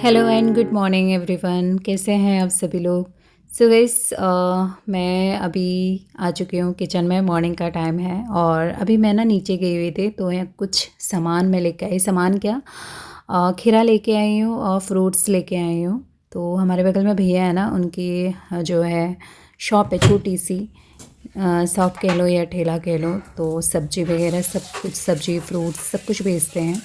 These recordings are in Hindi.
Hello and good morning everyone, कैसे हैं आप सभी लोग। सो गाइस, मैं अभी आ चुकी हूँ किचन में। मॉर्निंग का टाइम है और अभी मैं ना नीचे गई हुई थी, तो यहाँ कुछ सामान मैं लेके आई। सामान क्या, खीरा लेके आई हूँ और फ्रूट्स लेके आई हूँ। तो हमारे बगल में भैया है ना, उनकी जो है शॉप है छोटी सी, शॉप कह लो या ठेला कह लो। तो सब्ज़ी वगैरह सब कुछ, सब्ज़ी फ्रूट्स सब कुछ बेचते हैं,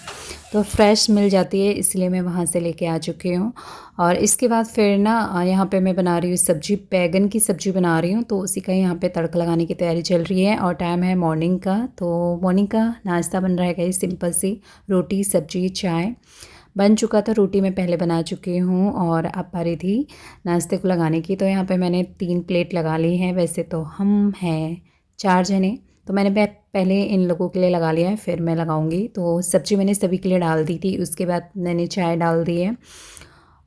तो फ्रेश मिल जाती है, इसलिए मैं वहाँ से लेके आ चुकी हूँ। और इसके बाद फिर ना यहाँ पे मैं बना रही हूँ सब्ज़ी, बैगन की सब्ज़ी बना रही हूँ। तो उसी का यहाँ पे तड़का लगाने की तैयारी चल रही है और टाइम है मॉर्निंग का। तो मॉर्निंग का नाश्ता बन रहा है गाइस, सिंपल सी रोटी सब्ज़ी चाय बन चुका था। रोटी मैं पहले बना चुकी हूँ और अब बारी थी नाश्ते को लगाने की। तो यहाँ पे मैंने 3 प्लेट लगा ली हैं। वैसे तो हम हैं 4 जने, तो मैंने पहले इन लोगों के लिए लगा लिया है, फिर मैं लगाऊंगी। तो सब्ज़ी मैंने सभी के लिए डाल दी थी, उसके बाद मैंने चाय डाल दी है।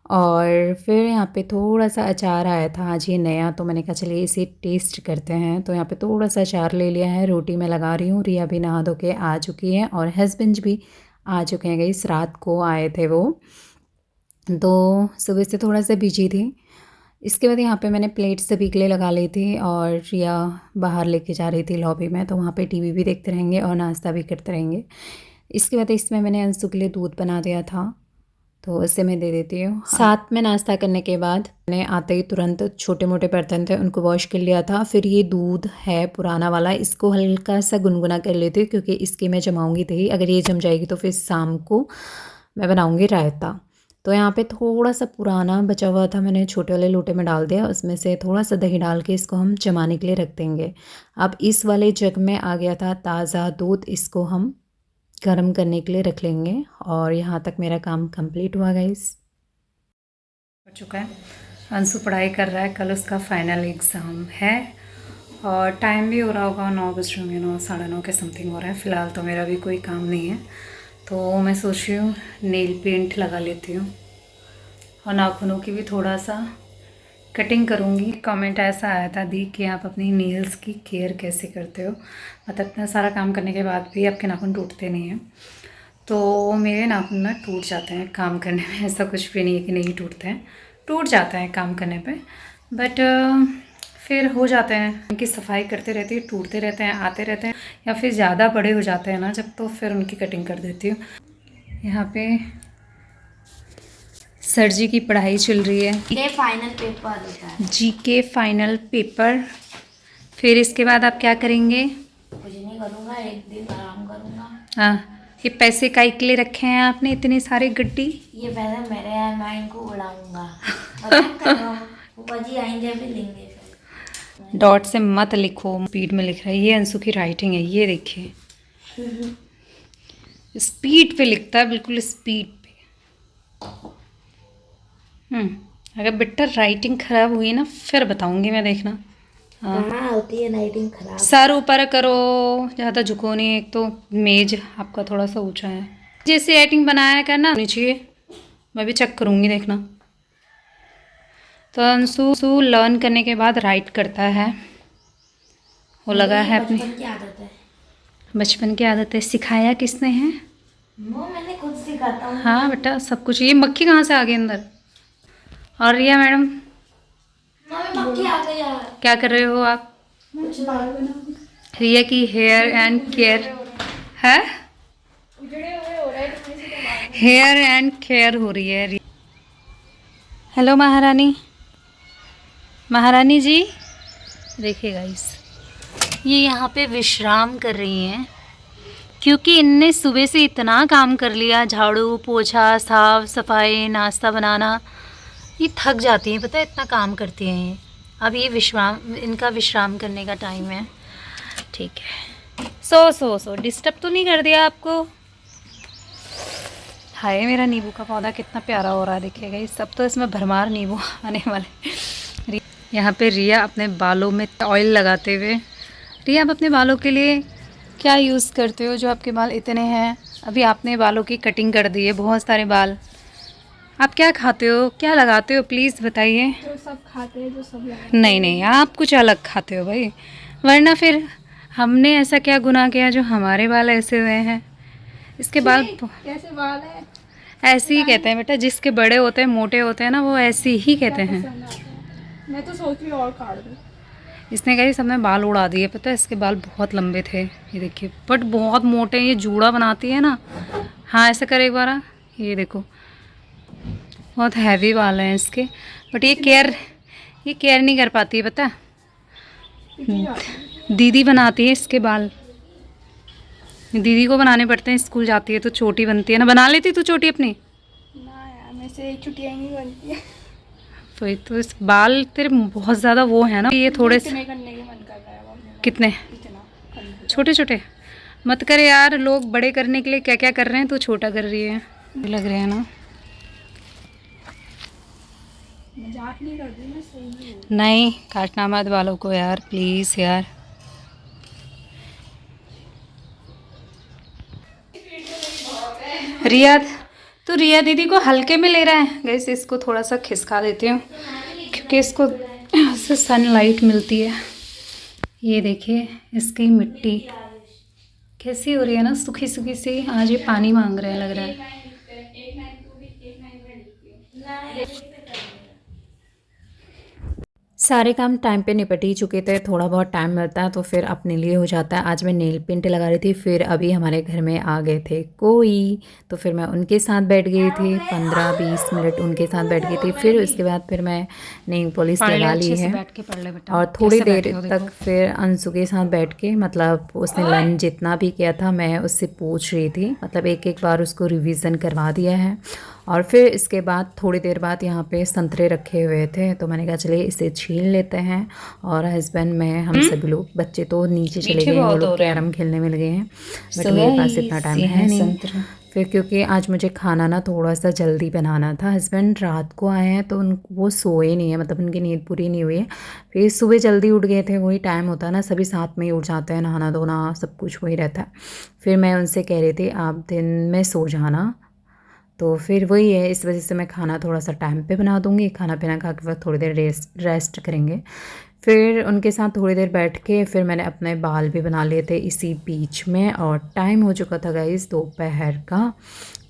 और फिर यहाँ पे थोड़ा सा अचार आया था आज, ये नया, तो मैंने कहा चलिए इसे टेस्ट करते हैं। तो यहाँ पे थोड़ा सा अचार ले लिया है। रोटी मैं लगा रही हूँ। रिया भी नहा धो के आ चुकी है और हस्बैंड भी आ चुके हैं। गई रात को आए थे वो, तो सुबह से थोड़ा सा बिजी थी। इसके बाद यहाँ पे मैंने प्लेट सभी के लिए लगा ली थी और रिया बाहर लेके जा रही थी लॉबी में, तो वहाँ पे टीवी भी देखते रहेंगे और नाश्ता भी करते रहेंगे। इसके बाद इसमें मैंने अंशु के लिए दूध बना दिया था, तो उसे मैं दे देती हूँ। साथ में नाश्ता करने के बाद मैंने आते ही तुरंत छोटे मोटे बर्तन थे उनको वॉश कर लिया था। फिर ये दूध है पुराना वाला, इसको हल्का सा गुनगुना कर लेती हूँ, क्योंकि इसकी मैं जमाऊँगी दही। अगर ये जम जाएगी तो फिर शाम को मैं बनाऊँगी रायता। तो यहाँ पे थोड़ा सा पुराना बचा हुआ था, मैंने छोटे वाले लोटे में डाल दिया। उसमें से थोड़ा सा दही डाल के इसको हम जमाने के लिए रख देंगे। अब इस वाले जग में आ गया था ताज़ा दूध, इसको हम गर्म करने के लिए रख लेंगे। और यहाँ तक मेरा काम कंप्लीट हुआ गाइस, हो चुका है। अंशु पढ़ाई कर रहा है, कल उसका फाइनल एग्ज़ाम है और टाइम भी हो रहा होगा 9 बज रहे होंगे, 9 साढ़े 9 के समथिंग हो रहा है। फ़िलहाल तो मेरा भी कोई काम नहीं है, तो मैं सोच रही हूँ नेल पेंट लगा लेती हूँ और नाखूनों की भी थोड़ा सा कटिंग करूँगी। कमेंट ऐसा आया था दी कि आप अपनी नेल्स की केयर कैसे करते हो, मतलब इतना सारा काम करने के बाद भी आपके नाखून टूटते नहीं हैं। तो मेरे नाखून ना टूट जाते हैं काम करने में, ऐसा कुछ भी नहीं है कि नहीं टूटते हैं, टूट जाते हैं काम करने पे, बट फिर हो जाते हैं। उनकी सफाई करते रहती है, टूटते रहते हैं, आते रहते हैं, या फिर ज़्यादा बड़े हो जाते हैं ना जब, तो फिर उनकी कटिंग कर देती हूँ। यहाँ पे सर जी की पढ़ाई चल रही है, जीके फाइनल पेपर होता है। GK final paper. फिर इसके बाद आप क्या करेंगे? कुछ नहीं करूँगा, एक दिन आराम करूँगा। हाँ, ये पैसे काहे के लिए रखे हैं आपने इतने सारे गड्डी? ये पैसे मेरे हैं, मैं इनको उड़ाऊंगा। मजाक कर रहा हूँ, फूफा जी आएंगे फिर लेंगे फिर। डॉट से मत लिखो, स्पीड में लिख रहा है। ये अंशु की राइटिंग है, ये देखिए स्पीड पे लिखता है, बिल्कुल स्पीड पे। अगर बेटा राइटिंग खराब हुई ना फिर बताऊंगी मैं, देखना। हाँ, कहाँ होती है राइटिंग खराब? सर ऊपर करो, ज़्यादा झुको नहीं। एक तो मेज आपका थोड़ा सा ऊंचा है, जैसे राइटिंग बनाया करना होनी चाहिए। मैं भी चेक करूंगी, देखना। तो अंशु लर्न करने के बाद राइट करता है, वो लगा है अपनी बचपन की आदत है। बचपन की आदत है। सिखाया किसने है? वो मैंने खुद सिखाता हूँ। हाँ बेटा, सब कुछ। ये मक्खी कहाँ से आ गई अंदर? और रिया मैडम, मम्मी मक्खी आ गई यार। क्या कर रहे हो आप? कुछ बाल बना। रिया की हेयर एंड केयर है, हेयर एंड केयर हो रही है। हेलो महारानी, महारानी जी देखिए गाइस, ये यहाँ पे विश्राम कर रही हैं, क्योंकि इनने सुबह से इतना काम कर लिया, झाड़ू पोछा साफ सफाई नाश्ता बनाना, ये थक जाती हैं, पता है इतना काम करती हैं ये। अब ये विश्राम, इनका विश्राम करने का टाइम है। ठीक है, सो डिस्टर्ब तो नहीं कर दिया आपको? हाय, मेरा नींबू का पौधा कितना प्यारा हो रहा है, देखिएगा। ये सब तो इसमें भरमार नींबू आने वाले। यहाँ पे रिया अपने बालों में ऑयल लगाते हुए। रिया, आप अपने बालों के लिए क्या यूज़ करते हो जो आपके बाल इतने हैं? अभी आपने बालों की कटिंग कर दी है, बहुत सारे बाल। आप क्या खाते हो, क्या लगाते हो, प्लीज़ बताइए। जो सब खाते हैं, जो सब लगाते नहीं नहीं, आप कुछ अलग खाते हो भाई, वरना फिर हमने ऐसा क्या गुनाह किया जो हमारे बाल ऐसे हुए हैं? इसके बाल कैसे बाल है? ऐसे ही कहते हैं बेटा, जिसके बड़े होते हैं, मोटे होते हैं ना, वो ऐसे ही कहते हैं। मैं तो सोच रही हूँ और काट दूँ। इसने कही सबने बाल उड़ा दिए, पता है इसके बाल बहुत लंबे थे, ये देखिए, बट बहुत मोटे हैं, ये जूड़ा बनाती है ना। हाँ ऐसे कर एक बार, ये देखो बहुत हैवी बाल हैं इसके, बट ये केयर नहीं कर पाती है, पता है। दीदी बनाती है इसके बाल, दीदी को बनाने पड़ते हैं, स्कूल जाती है तो चोटी बनती है ना। बना लेती तू चोटी अपनी? ना यार, मेरे से एक छुट्टियाँ ही नहीं बनती है। वही तो, इस बाल तेरे बहुत ज़्यादा वो है ना, ये थोड़े से। इतने करने की मन कर रहा है अब मेरा। कितने इतना करने का। छोटे छोटे मत कर यार, लोग बड़े करने के लिए क्या क्या कर रहे हैं, तू छोटा कर रही है, लग रहे हैं ना। मजाक नहीं कर रही मैं, सही में हूँ। नहीं काटना मत बालों को यार, प्लीज़ यार। रियाद, तो रिया दीदी को हल्के में ले रहा है गैस, इसको थोड़ा सा खिसका देती हूँ क्योंकि इसको से सनलाइट मिलती है। ये देखिए इसकी मिट्टी कैसी हो रही है ना, सूखी सूखी सी। आज ये पानी मांग रहे हैं लग रहा है। सारे काम टाइम पे निपट ही चुके थे, थोड़ा बहुत टाइम मिलता है तो फिर अपने लिए हो जाता है। आज मैं नेल पेंट लगा रही थी, फिर अभी हमारे घर में आ गए थे कोई, तो फिर मैं उनके साथ बैठ गई थी, 15-20 मिनट उनके साथ बैठ गई थी। फिर उसके बाद फिर मैं नेल पॉलिश लगा ली है और थोड़ी देर तक फिर अंशु के साथ बैठ के, मतलब उसने लंच जितना भी किया था मैं उससे पूछ रही थी, मतलब एक एक बार उसको रिवीजन करवा दिया है। और फिर इसके बाद थोड़ी देर बाद यहाँ पे संतरे रखे हुए थे तो मैंने कहा चलिए इसे छील लेते हैं। और हस्बैंड मैं हम सभी लोग, बच्चे तो नीचे चले गए हैं, वो लोग कैरम खेलने में लगे हैं, बट मेरे पास इतना टाइम है नहीं। फिर क्योंकि आज मुझे खाना ना थोड़ा सा जल्दी बनाना था, हस्बैंड रात को आए हैं तो वो सोए नहीं है, मतलब उनकी नींद पूरी नहीं हुई है। फिर सुबह जल्दी उठ गए थे, वही टाइम होता है ना, सभी साथ में ही उठ जाते हैं, नहाना धोना सब कुछ वही रहता है। फिर मैं उनसे कह रही थी आप दिन में सो जाना, तो फिर वही है, इस वजह से मैं खाना थोड़ा सा टाइम पे बना दूँगी, खाना पीना खा के बाद थोड़ी देर रेस्ट करेंगे। फिर उनके साथ थोड़ी देर बैठ के फिर मैंने अपने बाल भी बना लिए थे इसी बीच में, और टाइम हो चुका था गाइस दोपहर का।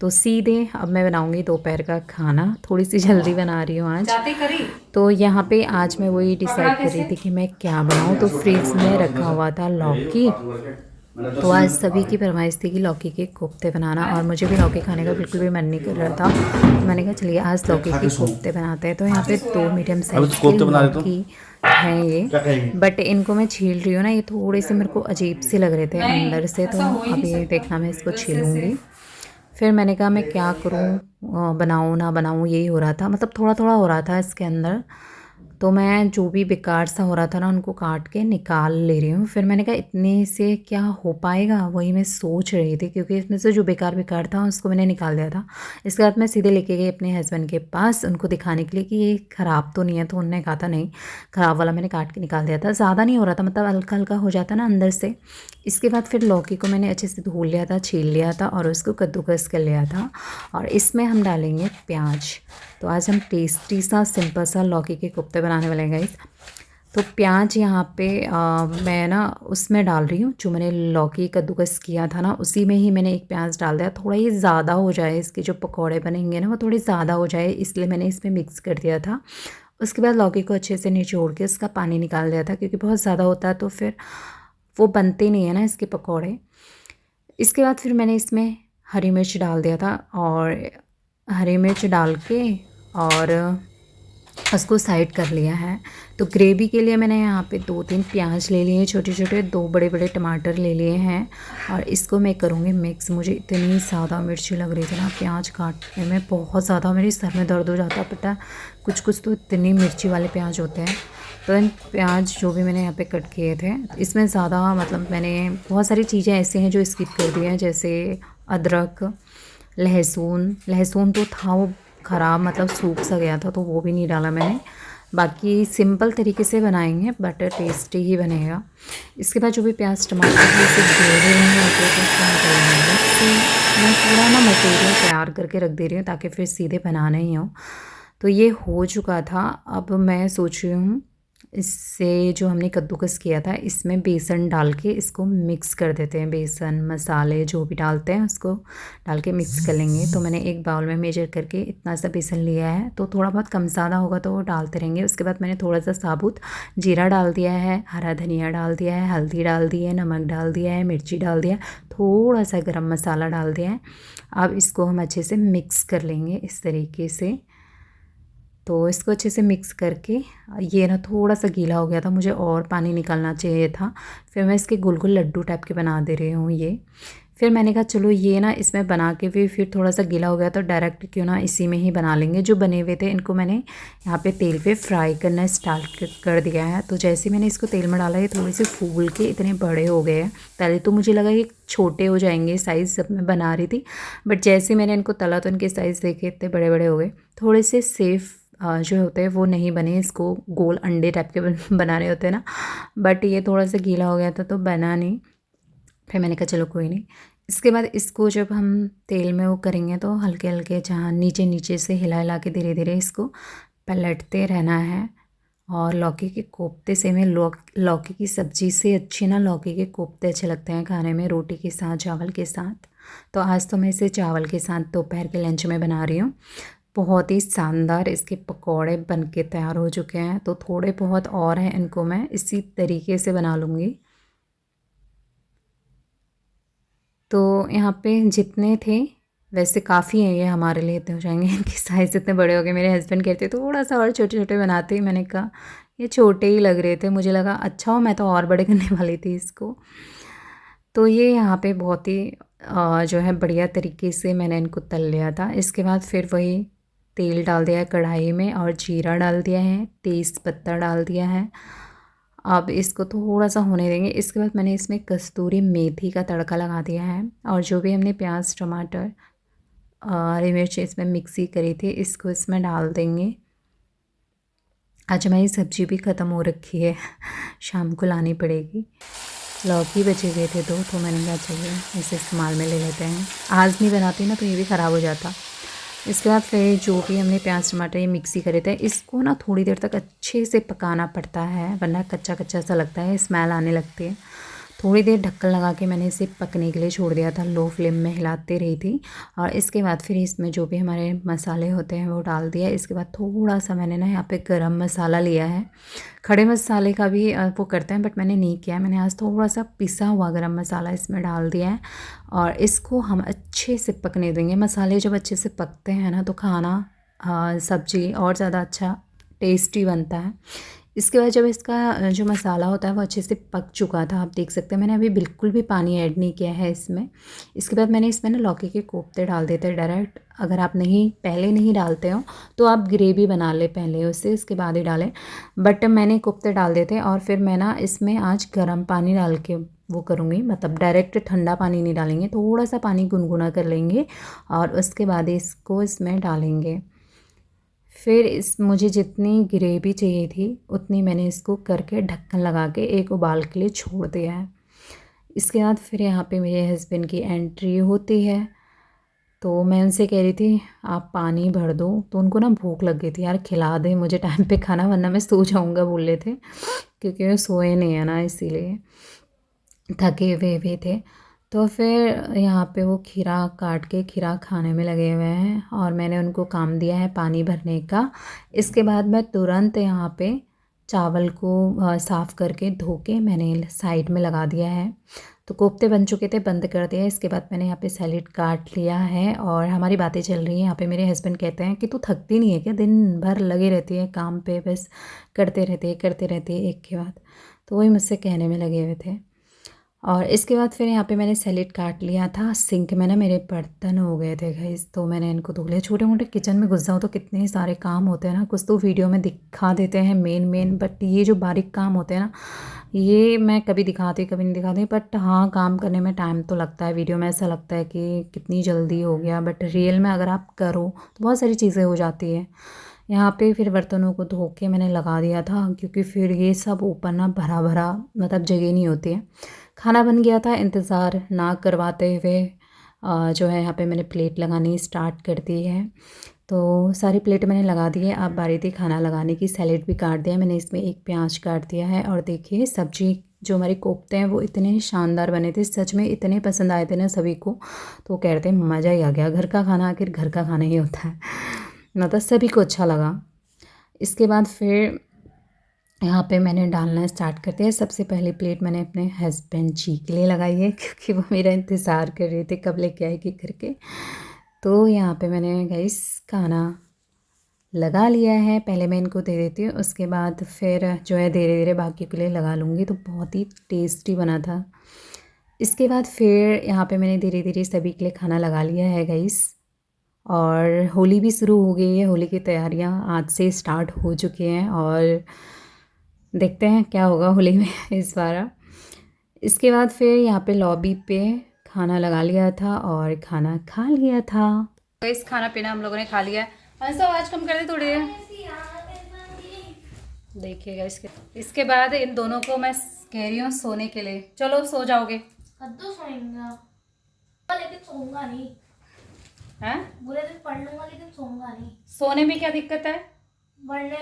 तो सीधे अब मैं बनाऊंगी दोपहर का खाना, थोड़ी सी जल्दी बना रही हूँ आज। तो यहाँ पे आज मैं वही डिसाइड कर रही थी कि मैं क्या बनाऊँ, तो फ्रिज में रखा हुआ था लौकी, तो आज सभी की फरमाइश थी कि लौकी के कोफ्ते बनाना, और मुझे भी लौकी खाने का बिल्कुल भी मन नहीं कर रहा था, तो मैंने कहा चलिए आज लौकी के कोफ्ते बनाते हैं। तो यहाँ पे 2 मीडियम साइज की लौकी है ये, बट इनको मैं छील रही हूँ ना, ये थोड़े से मेरे को अजीब से लग रहे थे अंदर से, तो अभी देखना मैं इसको छीलूँगी। फिर मैंने कहा मैं क्या करूँ, बनाऊँ ना बनाऊँ, यही हो रहा था, मतलब थोड़ा थोड़ा हो रहा था इसके अंदर। तो मैं जो भी बेकार सा हो रहा था ना उनको काट के निकाल ले रही हूँ। फिर मैंने कहा इतने से क्या हो पाएगा, वही मैं सोच रही थी, क्योंकि इसमें से जो बेकार बेकार था उसको मैंने निकाल दिया था। इसके बाद मैं सीधे लेके गई अपने हस्बैंड के पास उनको दिखाने के लिए कि ये ख़राब तो नहीं है, तो उन्होंने कहा था नहीं ख़राब वाला मैंने काट के निकाल दिया था, ज़्यादा नहीं हो रहा था, मतलब हल्का हल्का हो जाता ना अंदर से। इसके बाद फिर लौकी को मैंने अच्छे से धो लिया था, छील लिया था और उसको कद्दूकस कर लिया था, और इसमें हम डालेंगे प्याज। तो आज हम टेस्टी सा सिंपल सा लौकी के कोफ्ते बनाने वाले हैं गाइस। तो प्याज यहाँ पे मैं ना उसमें डाल रही हूँ, जो मैंने लौकी कद्दूकस किया था ना उसी में ही मैंने एक प्याज डाल दिया, थोड़ा ही ज़्यादा हो जाए, इसके जो पकौड़े बनेंगे ना वो थोड़ी ज़्यादा हो जाए, इसलिए मैंने इसमें मिक्स कर दिया था। उसके बाद लौकी को अच्छे से निचोड़ के उसका पानी निकाल दिया था, क्योंकि बहुत ज़्यादा होता है तो फिर वो बनते नहीं है ना इसके पकौड़े। इसके बाद फिर मैंने इसमें हरी मिर्च डाल दिया था, और हरी मिर्च डाल के और उसको साइड कर लिया है। तो ग्रेवी के लिए मैंने यहाँ पे 2-3 प्याज ले लिए छोटे छोटे, 2 बड़े बड़े टमाटर ले लिए हैं, और इसको मैं करूँगी मिक्स। मुझे इतनी ज़्यादा मिर्ची लग रही थी ना प्याज काटने में, बहुत ज़्यादा मेरे सर में दर्द हो जाता, पता है कुछ कुछ तो इतनी मिर्ची वाले प्याज होते हैं। तो इन प्याज जो भी मैंने यहाँ पे कट किए थे, इसमें ज़्यादा मतलब मैंने बहुत सारी चीज़ें ऐसी हैं जो स्किप कर दी हैं, जैसे अदरक, लहसुन तो था वो ख़राब, मतलब सूख सा गया था, तो वो भी नहीं डाला मैंने। बाकी सिंपल तरीके से बनाएंगे बट टेस्टी ही बनेगा। इसके बाद जो भी प्याज टमाटर से जोड़े हुए होते हैं तो उसको निकालेंगे। तो मैं पूरा ना मटेरियल तैयार करके रख दे रही हूँ ताकि फिर सीधे बनाना ही हो। तो ये हो चुका था, अब मैं सोच रही हूँ इससे जो हमने कद्दूकस किया था इसमें बेसन डाल के इसको मिक्स कर देते हैं। बेसन मसाले जो भी डालते हैं उसको डाल के मिक्स कर लेंगे। तो मैंने एक बाउल में मेजर करके इतना सा बेसन लिया है, तो थोड़ा बहुत कम ज़्यादा होगा तो वो डालते रहेंगे। उसके बाद मैंने थोड़ा सा साबुत जीरा डाल दिया है, हरा धनिया डाल दिया है, हल्दी डाल दी है, नमक डाल दिया है, मिर्ची डाल दिया है, थोड़ा सा गरम मसाला डाल दिया है। अब इसको हम अच्छे से मिक्स कर लेंगे इस तरीके से। तो इसको अच्छे से मिक्स करके, ये ना थोड़ा सा गीला हो गया था, मुझे और पानी निकालना चाहिए था। फिर मैं इसके गोल गोल लड्डू टाइप के बना दे रही हूँ ये। फिर मैंने कहा चलो ये ना इसमें बना के भी फिर थोड़ा सा गीला हो गया तो डायरेक्ट क्यों ना इसी में ही बना लेंगे। जो बने हुए थे इनको मैंने यहाँ पे तेल पे फ्राई करना स्टार्ट कर दिया है। तो जैसे मैंने इसको तेल में डाला ये थोड़े से फूल के इतने बड़े हो गए हैं। पहले तो मुझे लगा ये छोटे हो जाएंगे साइज़ जब मैं बना रही थी, बट जैसे मैंने इनको तला तो इनके साइज़ देखे इतने बड़े बड़े हो गए। थोड़े से सेफ़ जो होते हैं वो नहीं बने, इसको गोल अंडे टाइप के बनाने होते हैं ना, बट ये थोड़ा सा गीला हो गया था तो बना नहीं। फिर मैंने कहा चलो कोई नहीं। इसके बाद इसको जब हम तेल में वो करेंगे तो हल्के हल्के जहाँ नीचे नीचे से हिला हिला के धीरे धीरे इसको पलटते रहना है। और लौकी के कोफ्ते से में लौकी की सब्ज़ी से अच्छी ना लौकी के कोफ्ते अच्छे लगते हैं खाने में, रोटी के साथ चावल के साथ। तो आज तो मैं इसे चावल के साथ दोपहर के लंच में बना रही हूँ। बहुत ही शानदार इसके पकौड़े बन के तैयार हो चुके हैं। तो थोड़े बहुत और हैं, इनको मैं इसी तरीके से बना लूँगी। तो यहाँ पे जितने थे वैसे काफ़ी हैं, ये हमारे लिए इतने हो जाएंगे। इनके साइज़ इतने बड़े हो गए। मेरे हस्बैंड कहते थोड़ा सा और छोटे छोटे बनाते ही, मैंने कहा ये छोटे ही लग रहे थे, मुझे लगा अच्छा हो, मैं तो और बड़े करने वाली थी इसको। तो ये यहाँ पे बहुत ही जो है बढ़िया तरीके से मैंने इनको तल लिया था। इसके बाद फिर वही तेल डाल दिया है कढ़ाई में और जीरा डाल दिया है, तेज़ पत्ता डाल दिया है। अब इसको थोड़ा सा होने देंगे। इसके बाद मैंने इसमें कस्तूरी मेथी का तड़का लगा दिया है और जो भी हमने प्याज टमाटर हरी मिर्च इसमें मिक्सी करी थी इसको इसमें डाल देंगे। आज हमारी सब्ज़ी भी ख़त्म हो रखी है, शाम को लानी पड़ेगी। लौकी बचे हुए थे दो, तो मैंने कहा चलिए इसे इस्तेमाल में ले लेते हैं। आज नहीं बनाती ना तो ये भी ख़राब हो जाता। इसके बाद फिर जो भी हमने प्याज टमाटर ये मिक्सी करे थे इसको ना थोड़ी देर तक अच्छे से पकाना पड़ता है, वरना कच्चा कच्चा सा लगता है, स्मेल आने लगती है। थोड़ी देर ढक्कन लगा के मैंने इसे पकने के लिए छोड़ दिया था, लो फ्लेम में हिलाते रही थी। और इसके बाद फिर इसमें जो भी हमारे मसाले होते हैं वो डाल दिया। इसके बाद थोड़ा सा मैंने ना यहाँ पे गरम मसाला लिया है। खड़े मसाले का भी वो करते हैं बट मैंने नहीं किया, मैंने आज थोड़ा सा पिसा हुआ गरम मसाला इसमें डाल दिया है। और इसको हम अच्छे से पकने देंगे। मसाले जब अच्छे से पकते हैं ना तो खाना सब्ज़ी और ज़्यादा अच्छा टेस्टी बनता है। इसके बाद जब इसका जो मसाला होता है वो अच्छे से पक चुका था, आप देख सकते हैं मैंने अभी बिल्कुल भी पानी ऐड नहीं किया है इसमें। इसके बाद मैंने इसमें ना लौकी के कोफ्ते डाल देते हैं डायरेक्ट। अगर आप पहले नहीं डालते हो तो आप ग्रेवी बना ले पहले उससे, इसके बाद ही डालें, बट मैंने कोफ्ते डाल देते। और फिर मैं ना इसमें आज गर्म पानी डाल के वो करूँगी, मतलब डायरेक्ट ठंडा पानी नहीं डालेंगे, थोड़ा सा पानी गुनगुना कर लेंगे और उसके बाद इसको इसमें डालेंगे। फिर मुझे जितनी ग्रेवी चाहिए थी उतनी मैंने इसको करके ढक्कन लगा के एक उबाल के लिए छोड़ दिया है। इसके बाद फिर यहाँ पे मेरे हस्बैंड की एंट्री होती है। तो मैं उनसे कह रही थी आप पानी भर दो, तो उनको ना भूख लग गई थी, यार खिला दे मुझे टाइम पे खाना वरना मैं सो जाऊँगा बोल रहे थे, क्योंकि वो सोए नहीं है ना इसीलिए, थके हुए भी थे। तो फिर यहाँ पे वो खीरा काट के खीरा खाने में लगे हुए हैं और मैंने उनको काम दिया है पानी भरने का। इसके बाद मैं तुरंत यहाँ पे चावल को साफ़ करके धो के मैंने साइड में लगा दिया है। तो कोफ्ते बन चुके थे, बंद कर दिया। इसके बाद मैंने यहाँ पे सैलेड काट लिया है और हमारी बातें चल रही हैं। यहाँ पे मेरे हस्बैंड कहते हैं कि तू थकती नहीं है क्या, दिन भर लगे रहती है काम पे, बस करते रहते एक के बाद। तो वही मुझसे कहने में लगे हुए थे। और इसके बाद फिर यहाँ पे मैंने सैलेड काट लिया था। सिंक में ना मेरे बर्तन हो गए थे गाइस, तो मैंने इनको धो लिया। छोटे मोटे किचन में घुस जाओ तो कितने सारे काम होते हैं ना, कुछ तो वीडियो में दिखा देते हैं मेन, बट ये जो बारीक काम होते हैं ना ये मैं कभी दिखाती कभी नहीं दिखाती। बट हाँ, काम करने में टाइम तो लगता है, वीडियो में ऐसा लगता है कि कितनी जल्दी हो गया, बट रियल में अगर आप करो तो बहुत सारी चीज़ें हो जाती है। यहाँ पे फिर बर्तनों को धो के मैंने लगा दिया था, क्योंकि फिर ये सब ऊपर ना भरा भरा मतलब जगह नहीं होती है। खाना बन गया था, इंतज़ार ना करवाते हुए जो है यहाँ पे मैंने प्लेट लगानी स्टार्ट कर दी है। तो सारी प्लेट मैंने लगा दी है। अब बारी थी खाना लगाने की। सैलेड भी काट दिया मैंने, इसमें एक प्याज काट दिया है। और देखिए सब्जी जो हमारे कोफ्ते हैं वो इतने शानदार बने थे, सच में इतने पसंद आए थे ना सभी को। तो कह रहे थे मज़ा ही आ गया, घर का खाना आखिर घर का खाना ही होता है, मतलब सभी को अच्छा लगा। इसके बाद फिर यहाँ पे मैंने डालना स्टार्ट कर दिया। सबसे पहली प्लेट मैंने अपने हस्बैंड जी के लिए लगाई है, क्योंकि वो मेरा इंतज़ार कर रहे थे कब लेके आएगी करके। तो यहाँ पे मैंने गाइस खाना लगा लिया है। पहले मैं इनको दे देती हूँ, उसके बाद फिर जो है धीरे धीरे बाकी के लिए लगा लूँगी। तो बहुत ही टेस्टी बना था। इसके बाद फिर यहाँ पे मैंने धीरे धीरे सभी के लिए खाना लगा लिया है गाइस। और होली भी शुरू हो गई है, होली की तैयारियाँ आज से स्टार्ट हो चुकी हैं और देखते हैं क्या होगा होली में इस बार। इसके बाद फिर यहाँ पे लॉबी पे खाना लगा लिया था और खाना खा लिया था। तो इस खाना पीना हम लोगों ने खा लिया है। आवाज़ कम कर दे थोड़ी देर। देखिएगा इसके बाद इन दोनों को मैं कह रही हूँ सोने के लिए। चलो सो जाओगे। कद्दू सोएंगा लेकिन सोऊंगा नहीं। हैं? पूरे दिन पढ़ लूंगा लेकिन सोऊंगा नहीं। सोने में क्या दिक्कत है? पढ़ने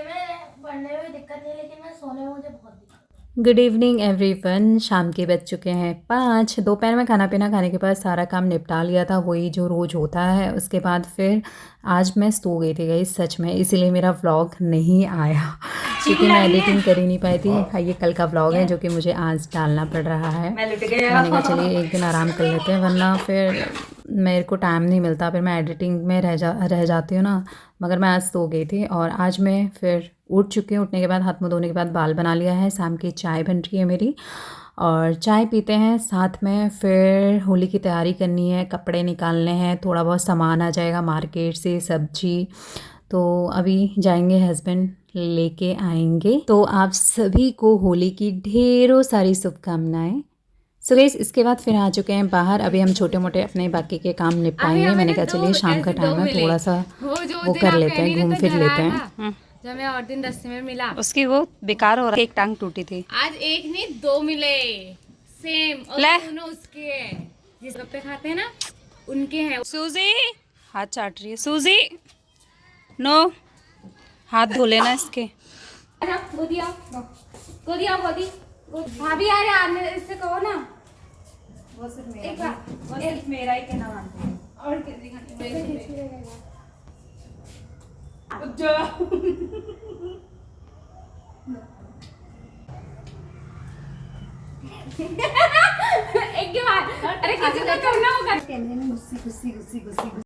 में दिक्कत नहीं, लेकिन मैं सोने में मुझे बहुत दिक्कत है। Good evening everyone. शाम के बज चुके हैं 5। दोपहर में खाना पीना खाने के बाद सारा काम निपटा लिया था, वही जो रोज़ होता है। उसके बाद फिर आज मैं सो गई थी गाइस सच में, इसीलिए मेरा व्लॉग नहीं आया, क्योंकि मैं एडिटिंग कर ही नहीं पाई थी। ये कल का व्लॉग है जो कि मुझे आज डालना पड़ रहा है। मैंने कहा चलिए एक दिन आराम कर लेते हैं, वरना फिर मेरे को टाइम नहीं मिलता, फिर मैं एडिटिंग में रह जाती हूँ ना। मगर मैं आज सो गई थी और आज मैं फिर उठ चुकी हूँ। उठने के बाद हाथ मुँह धोने के बाद बाल बना लिया है। शाम की चाय बन रही है मेरी और चाय पीते हैं साथ में। फिर होली की तैयारी करनी है, कपड़े निकालने हैं, थोड़ा बहुत सामान आ जाएगा मार्केट से, सब्जी। तो अभी जाएंगे, हस्बैंड लेके आएंगे। तो आप सभी को होली की ढेरों सारी शुभकामनाएं। सो गाइस इसके बाद फिर आ चुके हैं बाहर। अभी हम छोटे मोटे अपने बाकी के काम निपटाएंगे। मैंने कहा चलिए शाम का टाइम है, थोड़ा सा वो कर लेते हैं, घूम फिर लेते हैं। जब मैं और दिन रास्ते में मिला, उसकी वो बेकार हो रहा है, एक टांग टूटी थी। आज एक नहीं 2 मिले सेम, और दोनों उसके हैं जिस गप्पे खाते हैं ना उनके हैं। सूजी हाथ चाट रही है। सूजी नो, हाथ धो लेना इसके। गोदी भाभी आ रहे आने इससे कहो ना। वो सिर्फ मेरा ही कहना मानते हैं और किसी का नहीं। एक के बाद अरे किसी को करना होगा। कैमरे में गुस्सी